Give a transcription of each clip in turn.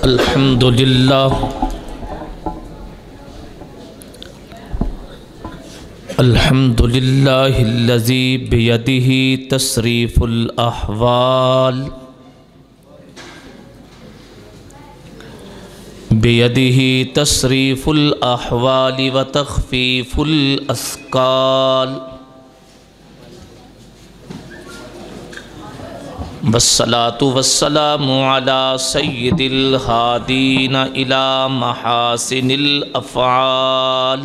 الحمد للہ الحمد للہ الذی بیدہ تصریف الاحوال بیدہ تصریف الاحوال وتخفیف الاسقال والصلاة والسلام على سید الہادین الى محاسن الافعال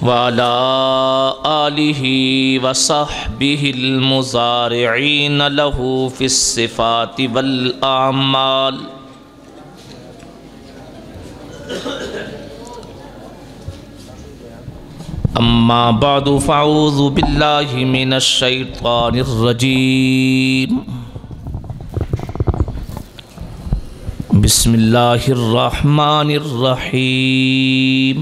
وعلى آلہ وصحبہ المزارعین له في الصفات والاعمال اما بعد فاعوذ باللہ من الشیطان الرجیم بسم اللہ الرحمن الرحیم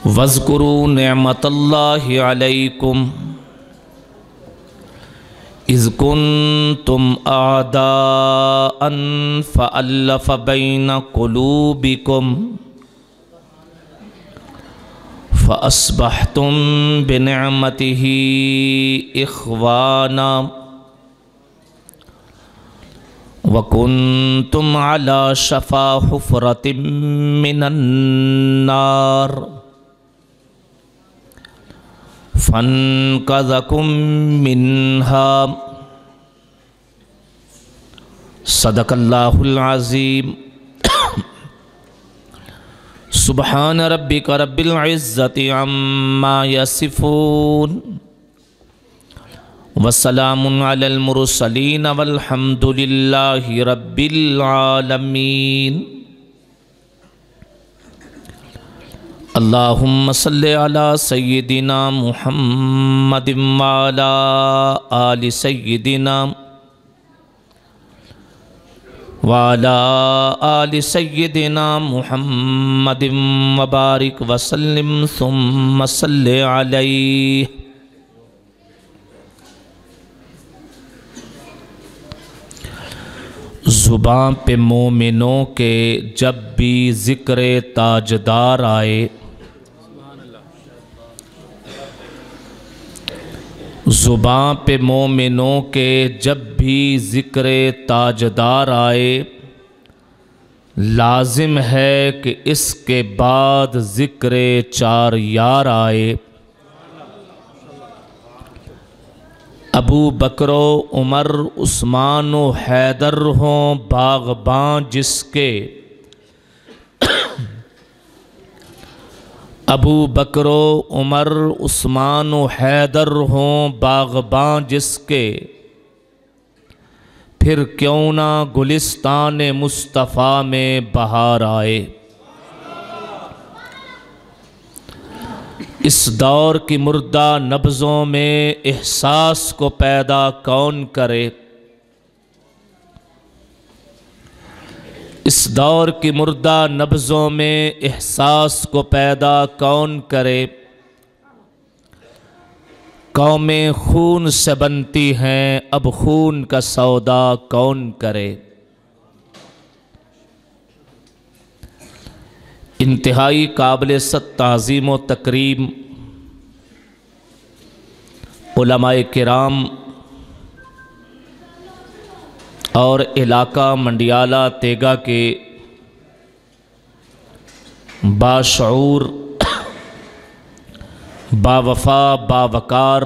واذکروا نعمت اللہ علیکم اذ کنتم اعداء فألف بین قلوبکم فاصبحتم بنعمتہ اخوانا وکنتم علی شفا حفرۃ من النار فانقذکم منہا صدق اللہ العظیم سبحان ربک رب العزت عما یصفون وسلام علی المرسلین والحمد للہ رب العالمین اللہم صلی علی سیدنا محمد وعلی آل سیدنا وعلی آل سیدنا محمد وبارک وسلم ثم صلی علیہ زباں پہ مومنوں کے جب بھی ذکر تاجدار آئے زباں پہ مومنوں کے جب بھی ذکر تاجدار آئے لازم ہے کہ اس کے بعد ذکر چار یار آئے ابو بکر و عمر عثمان و حیدر ہوں باغباں جس کے ابو بکر و عمر عثمان و حیدر ہوں باغباں جس کے پھر کیوں نہ گلستان مصطفیٰ میں بہار آئے اس دور کی مردہ نبضوں میں احساس کو پیدا کون کرے اس دور کی مردہ نبضوں میں احساس کو پیدا کون کرے قومیں خون سے بنتی ہیں اب خون کا سودا کون کرے انتہائی قابل تعظیم و تکریم علماء کرام اور علاقہ منڈیالہ تیگا کے باشعور باوفا باوقار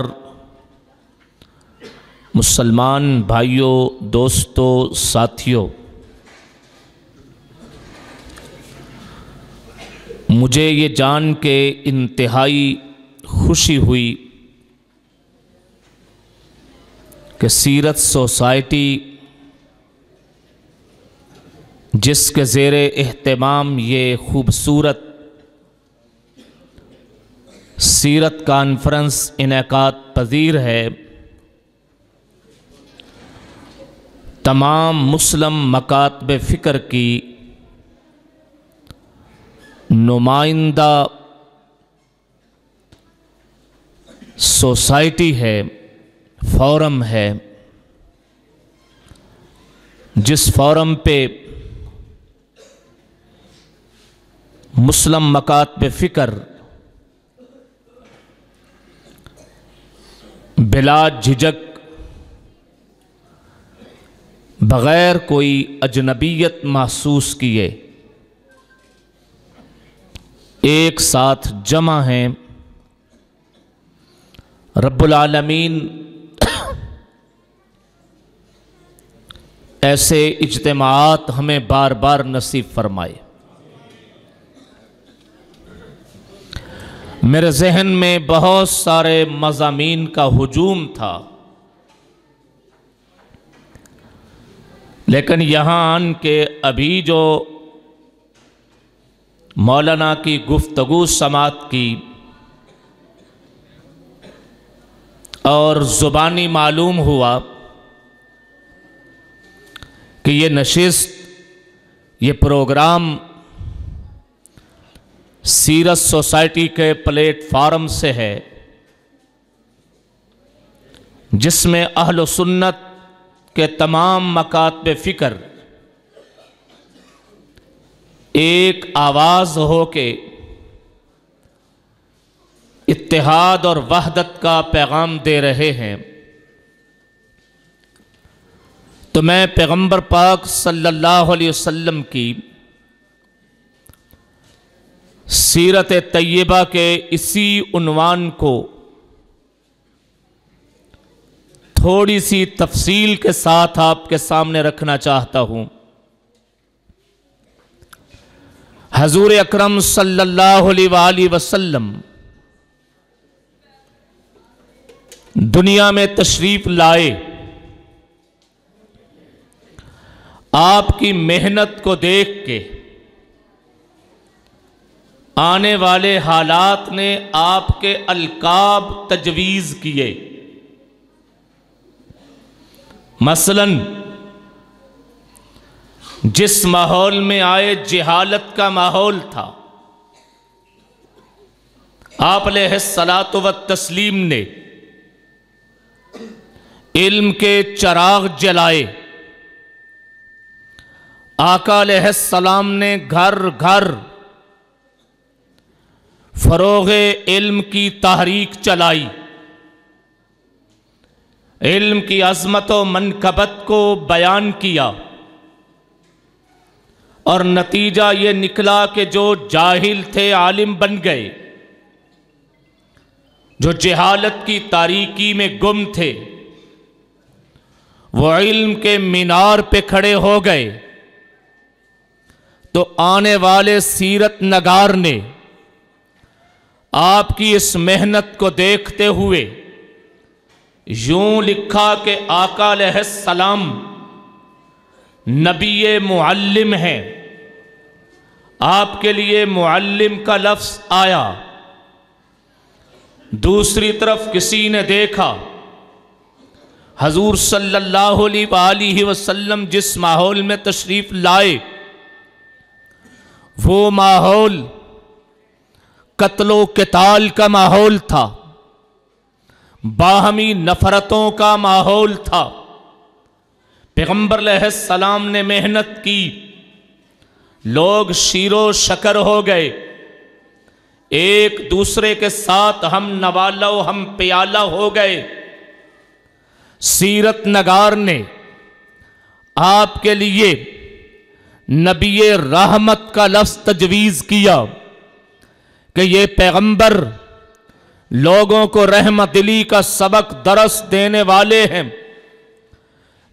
مسلمان بھائیوں دوستوں ساتھیوں مجھے یہ جان کے انتہائی خوشی ہوئی کہ سیرت سوسائٹی جس کے زیر اہتمام یہ خوبصورت سیرت کانفرنس انعقاد پذیر ہے تمام مسلم مکاتب فکر کی نمائندہ سوسائٹی ہے، فورم ہے، جس فورم پہ مسلم مکاتب فکر بلا جھجک بغیر کوئی اجنبیت محسوس کیے ایک ساتھ جمع ہیں، رب العالمین ایسے اجتماعات ہمیں بار بار نصیب فرمائے۔ میرے ذہن میں بہت سارے مضامین کا ہجوم تھا، لیکن یہاں آن کے ابھی جو مولانا کی گفتگو سماعت کی اور زبانی معلوم ہوا کہ یہ نشست، یہ پروگرام سیرت سوسائٹی کے پلیٹ فارم سے ہے، جس میں اہل و سنت کے تمام مکاتب فکر ایک آواز ہو کے اتحاد اور وحدت کا پیغام دے رہے ہیں۔ تو میں پیغمبر پاک صلی اللہ علیہ وسلم کی سیرت طیبہ کے اسی عنوان کو تھوڑی سی تفصیل کے ساتھ آپ کے سامنے رکھنا چاہتا ہوں۔ حضور اکرم صلی اللہ علیہ وآلہ وسلم دنیا میں تشریف لائے، آپ کی محنت کو دیکھ کے آنے والے حالات نے آپ کے القاب تجویز کیے۔ مثلاً جس ماحول میں آئے جہالت کا ماحول تھا، آپ علیہ الصلاۃ والتسلیم نے علم کے چراغ جلائے۔ آقا علیہ السلام نے گھر گھر فروغ علم کی تحریک چلائی، علم کی عظمت و منقبت کو بیان کیا، اور نتیجہ یہ نکلا کہ جو جاہل تھے عالم بن گئے، جو جہالت کی تاریکی میں گم تھے وہ علم کے مینار پہ کھڑے ہو گئے۔ تو آنے والے سیرت نگار نے آپ کی اس محنت کو دیکھتے ہوئے یوں لکھا کہ آقا علیہ السلام نبی معلم ہیں، آپ کے لیے معلم کا لفظ آیا۔ دوسری طرف کسی نے دیکھا حضور صلی اللہ علیہ وآلہ وسلم جس ماحول میں تشریف لائے وہ ماحول قتل و قتال کا ماحول تھا، باہمی نفرتوں کا ماحول تھا۔ پیغمبر علیہ السلام نے محنت کی، لوگ شیر و شکر ہو گئے، ایک دوسرے کے ساتھ ہم نوالہ و ہم پیالہ ہو گئے۔ سیرت نگار نے آپ کے لیے نبی رحمت کا لفظ تجویز کیا کہ یہ پیغمبر لوگوں کو رحمت دلی کا سبق درس دینے والے ہیں۔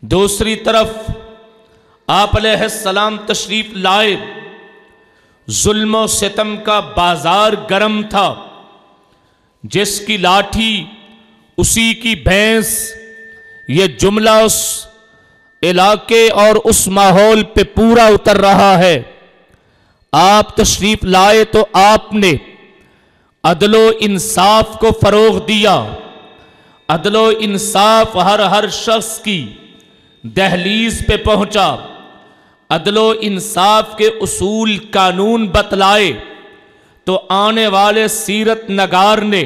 دوسری طرف آپ علیہ السلام تشریف لائے، ظلم و ستم کا بازار گرم تھا، جس کی لاٹھی اسی کی بھینس، یہ جملہ اس علاقے اور اس ماحول پہ پورا اتر رہا ہے۔ آپ تشریف لائے تو آپ نے عدل و انصاف کو فروغ دیا، عدل و انصاف ہر شخص کی دہلیز پہ پہنچا، عدل و انصاف کے اصول قانون بتلائے۔ تو آنے والے سیرت نگار نے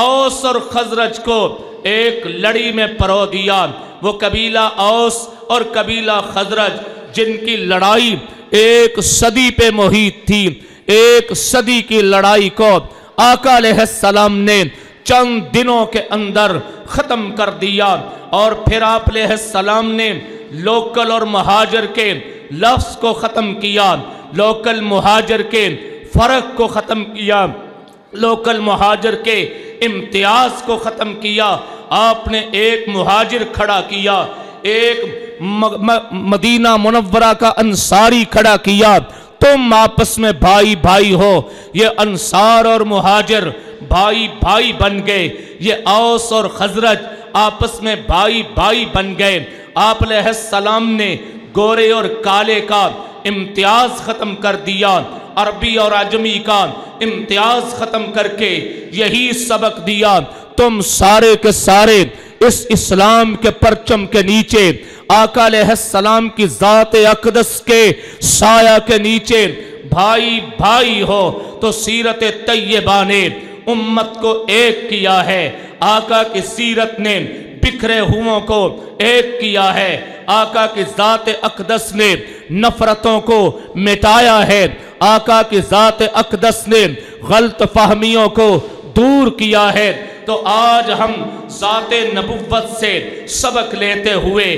اوس اور خزرج کو ایک لڑی میں پرو دیا۔ وہ قبیلہ اوس اور قبیلہ خزرج جن کی لڑائی ایک صدی پہ محیط تھی، ایک صدی کی لڑائی کو آقا علیہ السلام نے چند دنوں کے اندر ختم کر دیا۔ اور پھر آپ علیہ السلام نے لوکل اور مہاجر کے لفظ کو ختم کیا، لوکل مہاجر کے فرق کو ختم کیا، لوکل مہاجر کے امتیاز کو ختم کیا۔ آپ نے ایک مہاجر کھڑا کیا، ایک مدینہ منورہ کا انصاری کھڑا کیا۔ تم آپس میں بھائی بھائی ہو۔ یہ انصار اور مہاجر بھائی بھائی بن گئے، یہ اوس اور خزرج آپس میں بھائی بھائی بن گئے۔ آپ علیہ السلام نے گورے اور کالے کا امتیاز ختم کر دیا، عربی اور عجمی کا امتیاز ختم کر کے یہی سبق دیا، تم سارے کے سارے اس اسلام کے پرچم کے نیچے، آقا علیہ السلام کی ذات اقدس کے سایہ کے نیچے بھائی بھائی ہو۔ تو سیرت طیبہ نے امت کو ایک کیا ہے، آقا کی سیرت نے بکھرے ہوئوں کو ایک کیا ہے، آقا کی ذات اقدس نے نفرتوں کو مٹایا ہے، آقا کی ذات اقدس نے غلط فہمیوں کو دور کیا ہے۔ تو آج ہم ذات نبوت سے سبق لیتے ہوئے،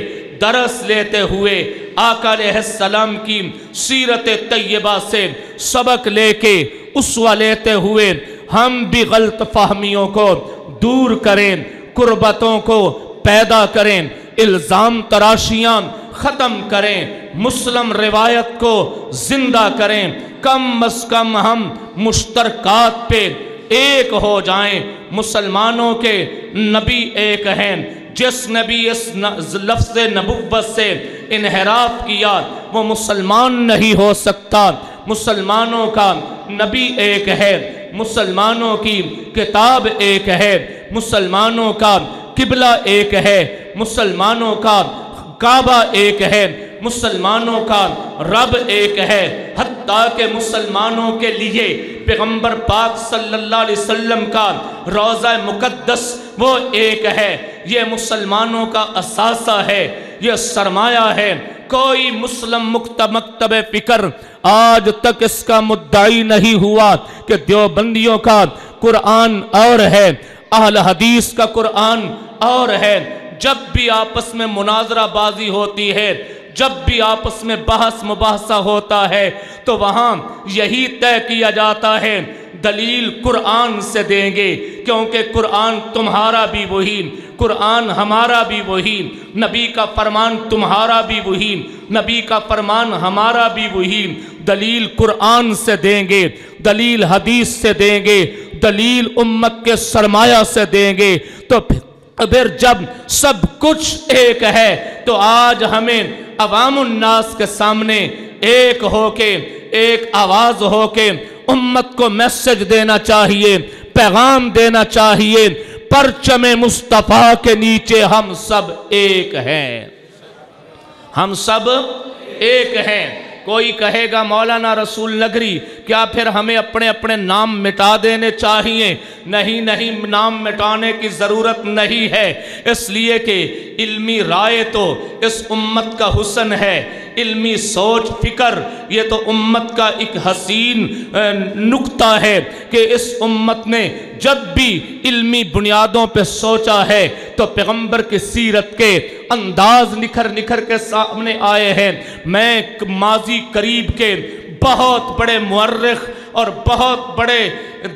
درس لیتے ہوئے، آقا علیہ السلام کی سیرت طیبہ سے سبق لے کے اسوہ لیتے ہوئے ہم بھی غلط فہمیوں کو دور کریں، قربتوں کو پیدا کریں، الزام تراشیاں ختم کریں، مسلم روایت کو زندہ کریں، کم از کم ہم مشترکات پہ ایک ہو جائیں۔ مسلمانوں کے نبی ایک ہیں، جس نبی اس لفظ نبوت سے انحراف کیا وہ مسلمان نہیں ہو سکتا۔ مسلمانوں کا نبی ایک ہے، مسلمانوں کی کتاب ایک ہے، مسلمانوں کا قبلہ ایک ہے، مسلمانوں کا کعبہ ایک ہے، مسلمانوں کا رب ایک ہے، حتیٰ کہ مسلمانوں کے لیے پیغمبر پاک صلی اللہ علیہ وسلم کا روضہ مقدس وہ ایک ہے۔ یہ مسلمانوں کا اثاثہ ہے، یہ سرمایہ ہے۔ کوئی مسلم مکتب فکر آج تک اس کا مدعی نہیں ہوا کہ دیوبندیوں کا قرآن اور ہے، اہل حدیث کا قرآن اور ہے۔ جب بھی آپس میں مناظرہ بازی ہوتی ہے، جب بھی آپس میں بحث مباحثہ ہوتا ہے تو وہاں یہی طے کیا جاتا ہے دلیل قرآن سے دیں گے، کیونکہ قرآن تمہارا بھی وہی، قرآن ہمارا بھی وہی، نبی کا فرمان تمہارا بھی وہی، نبی کا فرمان ہمارا بھی وہی۔ دلیل قرآن سے دیں گے، دلیل حدیث سے دیں گے، دلیل امت کے سرمایہ سے دیں گے۔ تو پھر جب سب کچھ ایک ہے تو آج ہمیں عوام الناس کے سامنے ایک ہو کے، ایک آواز ہو کے امت کو میسج دینا چاہیے، پیغام دینا چاہیے، پرچم مصطفیٰ کے نیچے ہم سب ایک ہیں، ہم سب ایک ہیں۔ کوئی کہے گا مولانا رسول نگری کیا پھر ہمیں اپنے اپنے نام مٹا دینے چاہیے؟ نہیں نہیں، نام مٹانے کی ضرورت نہیں ہے، اس لیے کہ علمی رائے تو اس امت کا حسن ہے، علمی سوچ فکر یہ تو امت کا ایک حسین نقطہ ہے کہ اس امت نے جب بھی علمی بنیادوں پہ سوچا ہے تو پیغمبر کی سیرت کے انداز نکھر نکھر کے سامنے آئے ہیں۔ میں ماضی قریب کے بہت بڑے مورخ اور بہت بڑے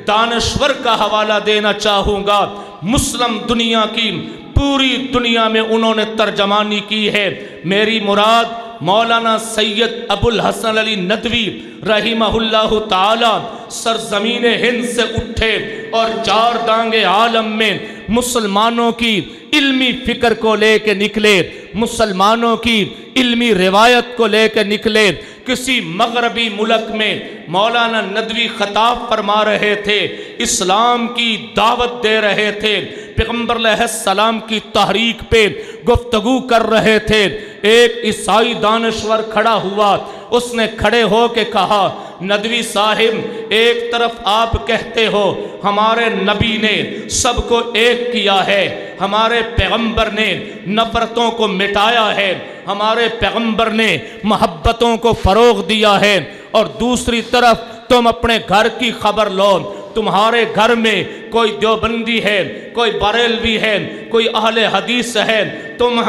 دانشور کا حوالہ دینا چاہوں گا۔ مسلم دنیا کی پوری دنیا میں انہوں نے ترجمانی کی ہے۔ میری مراد مولانا سید ابو الحسن علی ندوی رحمہ اللہ تعالی سرزمین ہند سے اٹھے اور چار دانگے عالم میں مسلمانوں کی علمی فکر کو لے کے نکلے، مسلمانوں کی علمی روایت کو لے کے نکلے۔ کسی مغربی ملک میں مولانا ندوی خطاب فرما رہے تھے، اسلام کی دعوت دے رہے تھے، پیغمبر علیہ السلام کی تحریک پہ گفتگو کر رہے تھے۔ ایک عیسائی دانشور کھڑا ہوا، اس نے کھڑے ہو کے کہا ندوی صاحب ایک طرف آپ کہتے ہو ہمارے نبی نے سب کو ایک کیا ہے، ہمارے پیغمبر نے نفرتوں کو مٹایا ہے، ہمارے پیغمبر نے محبتوں کو فروغ دیا ہے، اور دوسری طرف تم اپنے گھر کی خبر لو، تمہارے گھر میں کوئی دیوبندی ہے، کوئی بریلوی ہے، کوئی اہل حدیث ہے، تم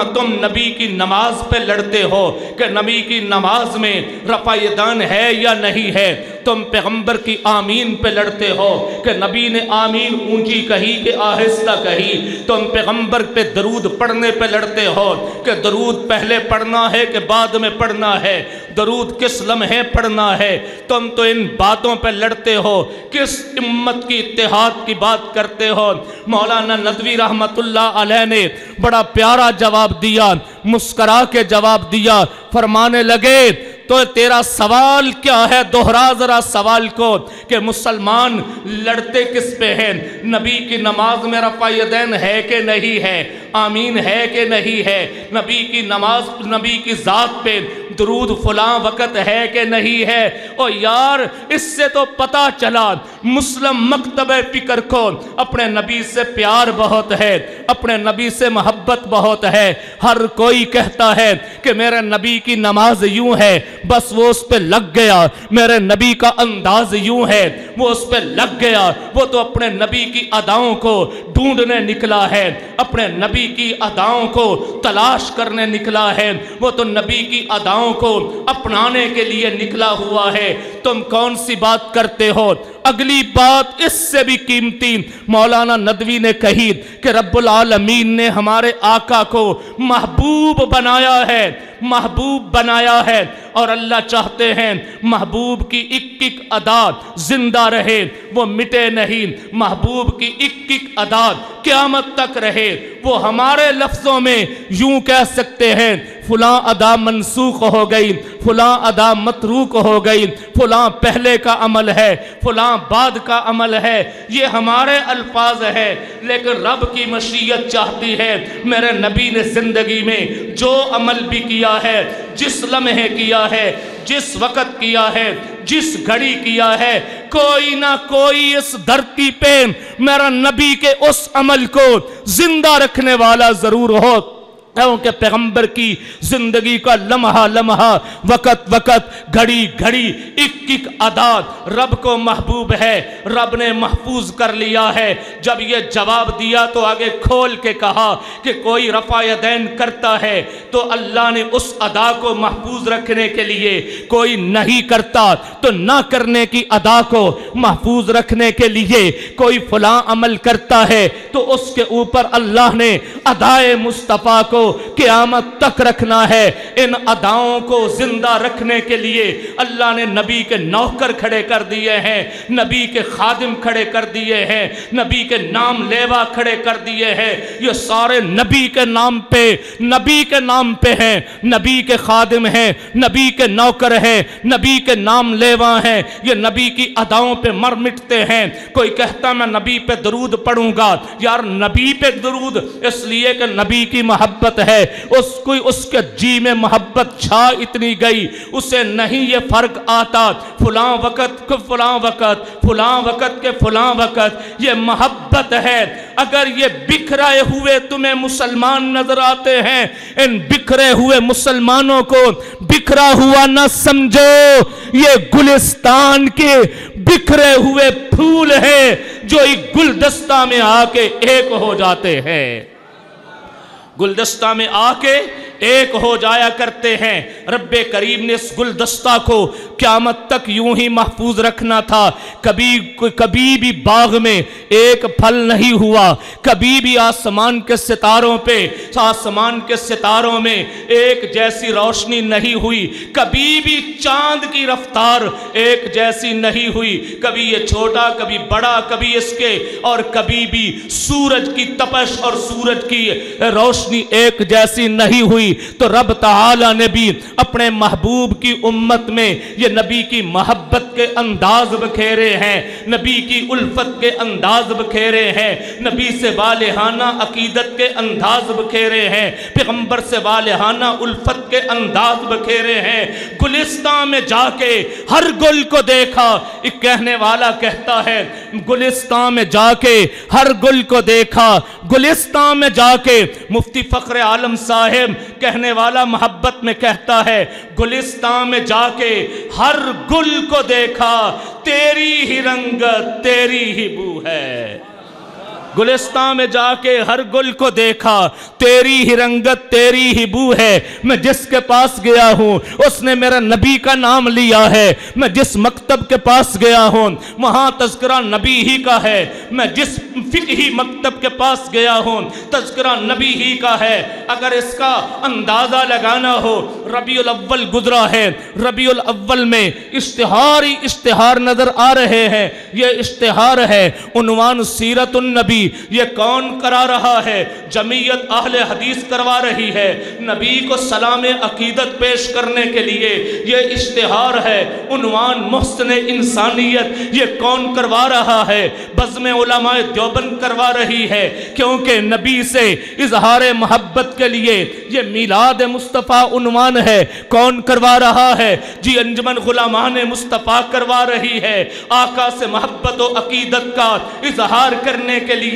نبی کی نماز پہ لڑتے ہو کہ نبی کی نماز میں رفع یدین ہے یا نہیں ہے، تم پیغمبر کی آمین پہ لڑتے ہو کہ نبی نے آمین اونچی کہی کہ آہستہ کہی، تم پیغمبر پہ درود پڑھنے پہ لڑتے ہو کہ درود پہلے پڑھنا ہے کہ بعد میں پڑھنا ہے، درود کس لمحے پڑھنا ہے، تم تو ان باتوں پہ لڑتے ہو، کس امت کی اتحاد کی بات کرتے ہو۔ مولانا ندوی رحمت اللہ علیہ نے بڑا پیارا جواب دیا، مسکرا کے جواب دیا، فرمانے لگے تو تیرا سوال کیا ہے، دوہرا ذرا سوال کو کہ مسلمان لڑتے کس پہ ہیں، نبی کی نماز میں رفع یدین ہے کہ نہیں ہے، آمین ہے کہ نہیں ہے، نبی کی نماز نبی کی ذات پہ درود فلاں وقت ہے کہ نہیں ہے۔ او یار اس سے تو پتا چلا مسلم مکتب فکر کو اپنے نبی سے پیار بہت ہے، اپنے نبی سے محبت بہت ہے، ہر کوئی کہتا ہے کہ میرے نبی کی نماز یوں ہے، بس وہ اس پہ لگ گیا، میرے نبی کا انداز یوں ہے، وہ اس پہ لگ گیا، وہ تو اپنے نبی کی اداؤں کو ڈھونڈنے نکلا ہے، اپنے نبی کی اداؤں کو تلاش کرنے نکلا ہے، وہ تو نبی کی اداؤں کو اپنانے کے لیے نکلا ہوا ہے، تم کون سی بات کرتے ہو؟ اگلی بات اس سے بھی قیمتی مولانا ندوی نے کہی کہ رب العالمین نے ہمارے آقا کو محبوب بنایا ہے، محبوب بنایا ہے، اور اللہ چاہتے ہیں محبوب کی ایک ایک ادا زندہ رہے، وہ مٹے نہیں، محبوب کی ایک ایک ادا قیامت تک رہے۔ وہ ہمارے لفظوں میں یوں کہہ سکتے ہیں فلاں ادا منسوخ ہو گئی، فلاں ادا متروک ہو گئی، فلاں پہلے کا عمل ہے، فلاں بعد کا عمل ہے، یہ ہمارے الفاظ ہے، لیکن رب کی مشیت چاہتی ہے میرے نبی نے زندگی میں جو عمل بھی کیا ہے، جس لمحے کیا ہے، جس وقت کیا ہے، جس گھڑی کیا ہے، کوئی نہ کوئی اس دھرتی پہ میرا نبی کے اس عمل کو زندہ رکھنے والا ضرور ہو، کیونکہ پیغمبر کی زندگی کا لمحہ لمحہ، وقت وقت، گھڑی گھڑی، ایک ایک عدد رب کو محبوب ہے، رب نے محفوظ کر لیا ہے۔ جب یہ جواب دیا تو آگے کھول کے کہا کہ کوئی رفع یدین کرتا ہے تو اللہ نے اس ادا کو محفوظ رکھنے کے لیے، کوئی نہیں کرتا تو نہ کرنے کی ادا کو محفوظ رکھنے کے لیے، کوئی فلاں عمل کرتا ہے تو اس کے اوپر اللہ نے ادائے مصطفیٰ کو قیامت تک رکھنا ہے۔ ان اداؤں کو زندہ رکھنے کے لیے اللہ نے نبی کے نوکر کھڑے کر دیے ہیں، نبی کے خادم کھڑے کر دیے ہیں، نبی کے نام لیوا کھڑے کر دیے ہیں، یہ سارے نبی کے نام پہ، نبی کے نام پہ ہیں، نبی کے خادم ہیں، نبی کے نوکر ہیں، نبی کے نام لیوا ہیں، یہ نبی کی اداؤں پہ مر مٹتے ہیں۔ کوئی کہتا میں نبی پہ درود پڑھوں گا، یار نبی پہ درود اس لیے کہ نبی کی محبت ہے، اس کے جی میں محبت چھا اتنی گئی، اسے نہیں یہ فرق آتا فلاں وقت کے فلاں وقت، فلاں وقت کے فلاں وقت، یہ محبت ہے۔ اگر یہ بکھرے ہوئے تمہیں مسلمان نظر آتے ہیں، ان بکھرے ہوئے مسلمانوں کو بکھرا ہوا نہ سمجھو، یہ گلستان کے بکھرے ہوئے پھول ہیں جو ایک گلدستہ میں آ کے ایک ہو جاتے ہیں، گلدستہ میں آ کے ایک ہو جایا کرتے ہیں۔ رب کریم نے اس گلدستہ کو قیامت تک یوں ہی محفوظ رکھنا تھا، کبھی بھی باغ میں ایک پھل نہیں ہوا، کبھی بھی آسمان کے ستاروں میں ایک جیسی روشنی نہیں ہوئی، کبھی بھی چاند کی رفتار ایک جیسی نہیں ہوئی، کبھی یہ چھوٹا کبھی بڑا، کبھی اس کے، اور کبھی بھی سورج کی تپش اور سورج کی روشنی ایک جیسی نہیں ہوئی۔ تو رب تعالی نے بھی اپنے محبوب کی امت میں یہ نبی کی محبت کے انداز بکھیرے ہیں، نبی کی الفت کے انداز بکھیرے ہیں، نبی سے والہانہ عقیدت کے انداز بکھیرے ہیں، پیغمبر سے والہانہ الفت کے انداز بکھیرے ہیں۔ گلستان میں جا کے ہر گل کو دیکھا، ایک کہنے والا کہتا ہے گلستان میں جا کے ہر گل کو دیکھا، گلستان میں جا کے مفتی فخر عالم صاحب کہنے والا محبت میں کہتا ہے گلستان میں جا کے ہر گل کو دیکھا، تیری ہی رنگت تیری ہی بو ہے۔ گلستان میں جا کے ہر گل کو دیکھا، تیری ہی رنگت تیری ہی بو ہے۔ میں جس کے پاس گیا ہوں اس نے میرا نبی کا نام لیا ہے، میں جس مکتب کے پاس گیا ہوں وہاں تذکرہ نبی ہی کا ہے، میں جس فقہی مکتب کے پاس گیا ہوں تذکرہ نبی ہی کا ہے۔ اگر اس کا اندازہ لگانا ہو، ربیع الاول گزرا ہے، ربیع الاول میں اشتہار نظر آ رہے ہیں۔ یہ اشتہار ہے عنوان سیرت النبی، یہ کون کرا رہا ہے؟ جمعیت اہل حدیث کروا رہی ہے، نبی کو سلام عقیدت پیش کرنے کے لیے یہ اشتہار ہے عنوان محسن انسانیت، یہ کون کروا رہا ہے؟ بزم علماء دیوبند کروا رہی ہے، کیونکہ نبی سے اظہار محبت کے لیے یہ میلاد مصطفیٰ عنوان ہے۔ کون کروا رہا ہے؟ جی انجمن غلامان مصطفیٰ کروا رہی ہے، آقا سے محبت و عقیدت کا اظہار کرنے کے لیے،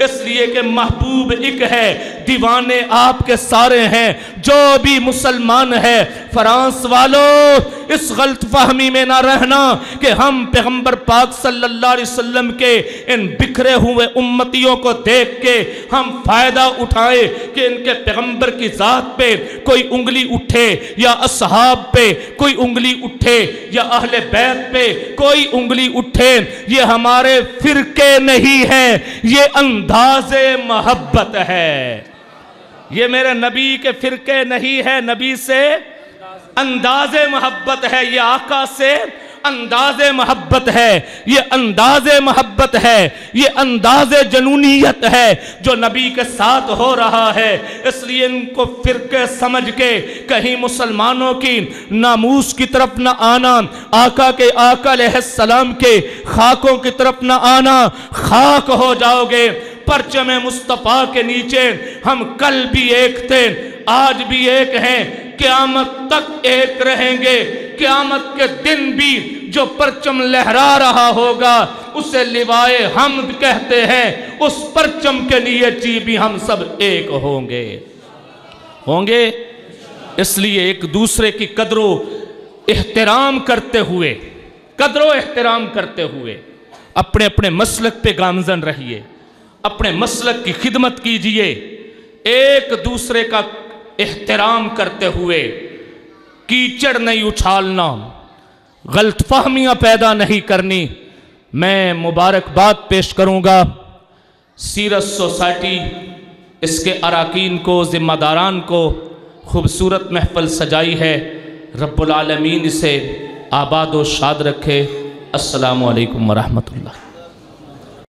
اس لیے کہ محبوب ایک ہے، دیوانے آپ کے سارے ہیں۔ جو بھی مسلمان ہے فرانس والوں اس غلط فہمی میں نہ رہنا کہ ہم پیغمبر پاک صلی اللہ علیہ وسلم کے ان بکھرے ہوئے امتیوں کو دیکھ کے ہم فائدہ اٹھائیں کہ ان کے پیغمبر کی ذات پہ کوئی انگلی اٹھے یا اصحاب پہ کوئی انگلی اٹھے یا اہل بیت پہ کوئی انگلی اٹھے۔ یہ ہمارے فرقے نہیں ہیں، یہ انداز محبت ہے۔ یہ میرے نبی کے فرقے نہیں ہے، نبی سے انداز محبت ہے، یہ آقا سے انداز محبت ہے، یہ انداز محبت ہے، یہ انداز جنونیت ہے جو نبی کے ساتھ ہو رہا ہے۔ اس لیے ان کو فرقے سمجھ کے کہیں مسلمانوں کی ناموس کی طرف نہ آنا، آقا علیہ السلام کے خاکوں کی طرف نہ آنا، خاک ہو جاؤ گے۔ پرچم مصطفیٰ کے نیچے ہم کل بھی ایک تھے، آج بھی ایک ہیں، قیامت تک ایک رہیں گے۔ قیامت کے دن بھی جو پرچم لہرا رہا ہوگا اسے لوائے حمد کہتے ہیں، اس پرچم کے نیچے بھی ہم سب ایک ہوں گے۔ اس لیے ایک دوسرے کی قدر و احترام کرتے ہوئے اپنے اپنے مسلک پہ گامزن رہیے، اپنے مسلک کی خدمت کیجئے، ایک دوسرے کا احترام کرتے ہوئے کیچڑ نہیں اچھالنا، غلط فہمیاں پیدا نہیں کرنی۔ میں مبارکباد پیش کروں گا سیرت سوسائٹی، اس کے اراکین کو، ذمہ داران کو، خوبصورت محفل سجائی ہے، رب العالمین اسے آباد و شاد رکھے۔ السلام علیکم ورحمۃ اللہ۔